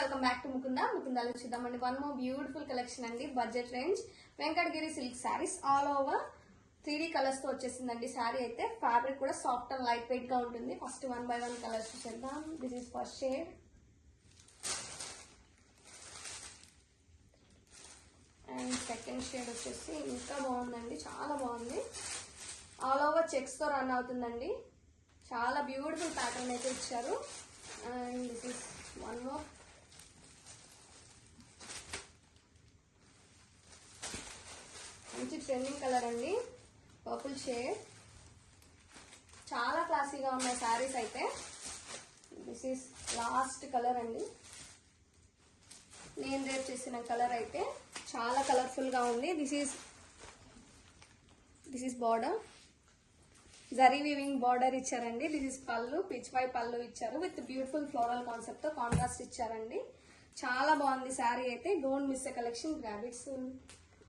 Welcome back to ముకుందాలు చూద్దామండి. One more beautiful collection అండి. Budget range Venkatagiri silk saris all over 3D colours తో వచ్చేసిందండి. శారీ అయితే ఫ్యాబ్రిక్ కూడా సాఫ్ట్ అండ్ లైట్ వెయిట్ గా ఉంటుంది. ఫస్ట్ 1 by 1 కలర్స్ చూద్దాం. This is first shade and second shade వచ్చేసి ఇంకా బాగుందండి, చాలా బాగుంది. ఆల్ ఓవర్ చెక్స్ తో రన్ అవుతుందండి. చాలా బ్యూటిఫుల్ ప్యాటర్న్ అయితే ఇచ్చారు. And this is one more. మంచి ట్రెండింగ్ కలర్ అండి, పర్పుల్ షేడ్. చాలా క్లాసీగా ఉన్నాయి శారీస్ అయితే. దిస్ ఈస్ లాస్ట్ కలర్ అండి. నేను రేపు చేసిన కలర్ అయితే చాలా కలర్ఫుల్ గా ఉంది. This is border, zari weaving border ఇచ్చారండి. దిస్ ఇస్ పళ్ళు, పిచ్ వై పళ్ళు ఇచ్చారు విత్ బ్యూటిఫుల్ ఫ్లోరల్ కాన్సెప్ట్ తో కాంట్రాస్ట్ ఇచ్చారండి. చాలా బాగుంది శారీ అయితే. Don't miss a collection, grab it soon.